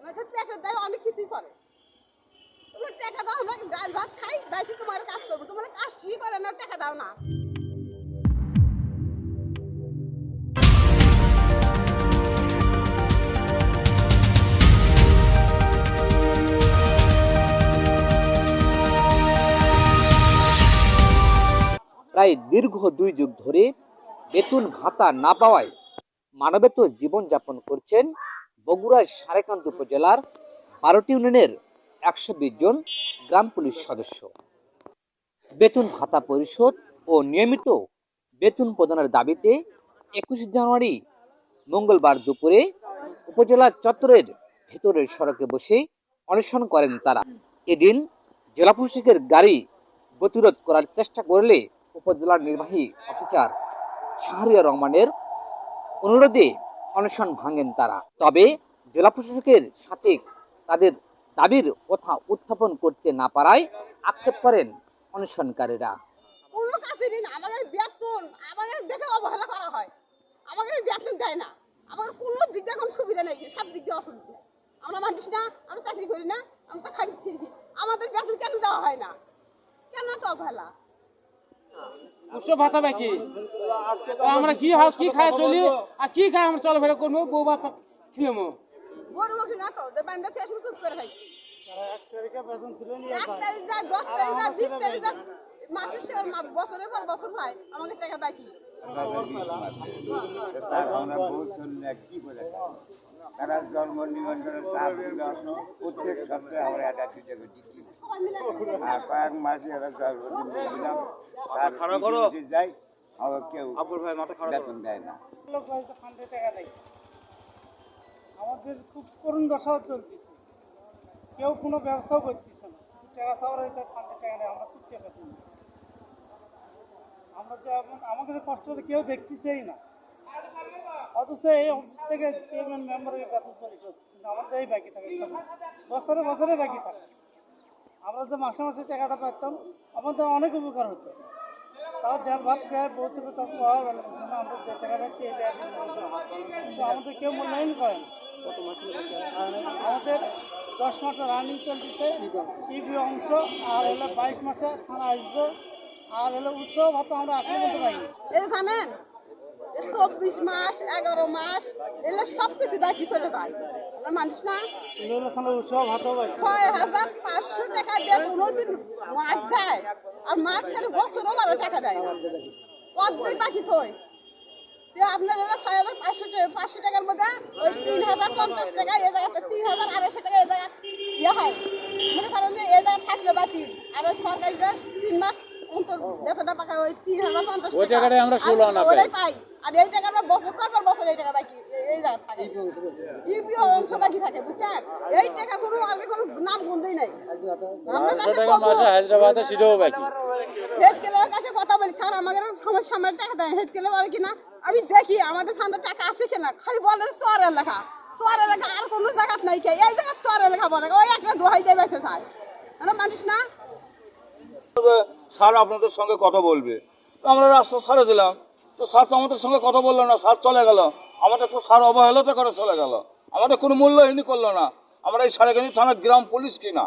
টাকা দেয় অনেক কিছুই করে। তোমরা টাকা দাও, আমরা ডাল ভাত খাই, বেশি তোমার কাজ করবো। তোমরা কাজ ঠিক করে না, টাকা দাও না। প্রায় দীর্ঘ 2 যুগ ধরে বেতন ভাতা না পাওয়ায় মানবেতর জীবনযাপন করছেন বগুড়ার সারেকান্দি উপজেলার 12টি ইউনিয়নের 120 জন গ্রাম পুলিশ সদস্য। বেতন ভাতা পরিশোধ ও নিয়মিত বেতন প্রদানের দাবিতে 21 জানুয়ারি মঙ্গলবার দুপুরে উপজেলার চত্বরের ভেতরের সড়কে বসে অনশন করেন তারা। এদিন জেলা প্রশাসকের গাড়ি গতিরোধ করার চেষ্টা করলে উপজেলার নির্বাহী অফিসার শাহরিয়ার রহমানের অনুরোধে অনশন ভাঙেন তারা। তবে জেলা প্রশাসকের সাথে তাদের দাবির কথা উত্থাপন করতে না পারায় আক্ষেপ করেন অনশনকারীরা। কোনো কাজেরই না, আমাদের বেতন আমাদের দেখে অবহেলা করা হয়। আমাদের বেতন দেয় না, আমাদের কোনো দিক দিয়ে এখন সুবিধা নেই, সব দিক দিয়ে অসুবিধা। আমরা মানুষ না, আমরা চাকরি করি না, আমরা তো খাচ্ছি। আমাদের বেতন কেন দেওয়া হয় না? কেন তো অবহেলা? উৎসব ভাতা বাকি আমরা কি খাই চলি আর কি খাই আমরা চলাফেরা করবো, বউ বাচ্চা খেলবো। গরু উঠি না তো, যে বান্ধব থেকে চুপ করে থাকি। 1 তারিখ যায়, 10 তারিখ যায়, 20 তারিখ যায়, মাসের শেষ, বছরের পর বছর যায়, আমাদের টাকা বাকি। তারা জন্ম নিবন্ধনের চাপ দিল, প্রত্যেক সপ্তাহে আমরা এটা দিতে দিচ্ছি। আর কয়েক মাসে এরা জন্মদিন দিলাম, যাই আবার কেউ বেতন দেয় না। আমাদের খুব করুণ দশাও চলতেছে, কেউ কোনো ব্যবসাও করতেছে না, শুধু টাকা চাওয়ার ফান্ডে টাকা নেই, আমরা খুব টাকা দিই। আমরা যে আমাদের কষ্ট কেউ দেখতেছেই না, অথচ এই অফিস থেকে চেয়ারম্যান মেম্বারের বেতন পরিশোধ কিন্তু আমাদেরই বাকি থাকে, বছরে বছরে বাকি থাকে। আমরা যে মাসে মাসে টাকাটা পেতাম আমাদের অনেক উপকার হতো। তাও ডাল ভাত খায় বলছিল, তখন আমরা যে টাকা পাচ্ছি এই টাকা কিন্তু আমাদের কেউ মূল্যায়ন করে না। আমাদের 10 মাসে রানিং চলতেছে ইবি অংশ, আর হলো 22 মাসে থানা আসবে, আর হলো উৎসব ভাতা আমরা এখনো বলতে পারিনি। এটা জানেন, 24 মাস 11 মাস এগুলো সব কিছু বাকি চলে যায়। আমরা মানুষ না, উৎসব ভাতা 6500 টাকা দিয়ে কোনোদিন মাছ যায়, আর মাছ ছেড়ে বছরও 12 টাকা দেয়, অর্ধেক বাকি থই। আপনার 6500 টাকার মধ্যে ওই 3050 টাকা, এই জায়গাতে 3200 টাকা, এই জায়গা ইয়ে হয়। মনে করেন যে এই জায়গা থাকলে বাতিল, আর ওই সরকারি 3 মাস অন্তর যতটা পাকা ওই 3050 টাকা আমরা ওটাই পাই। আর এই টাকা আমরা বছর পর বছর এই টাকা বাকি এই জায়গা থাকে, ইপিও অংশ বাকি থাকে, বুঝছেন? এই টাকা কোনো আগে কোনো নাম গন্ধই নাই। আমরা হায়দ্রাবাদে সেটাও বাকি। হেড ক্লার্কের কাছে কথা বলি, স্যার আমাদের সমস্যা, আমার টাকা দেন। হেড ক্লার্ক বলে কিনা, আমি দেখি আমাদের ফান্ডে টাকা আছে কিনা, খালি বলে চর এলাকা, চর এলাকা, আর কোনো জায়গা নাই কে, এই জায়গা চর এলাকা বলে, ওই একটা দোহাই দিয়ে বেঁচে যায়। আমরা মানুষ না। স্যার আপনাদের সঙ্গে কথা বলবে, তো আমরা রাস্তা ছাড়ে দিলাম, তো স্যার তো আমাদের সঙ্গে কথা বললো না, স্যার চলে গেল। আমাদের তো স্যার অবহেলাতে করে চলে গেল, আমাদের কোনো মূল্যহীনই করলো না। আমরা এই সারেকান্দি থানার গ্রাম পুলিশ কিনা।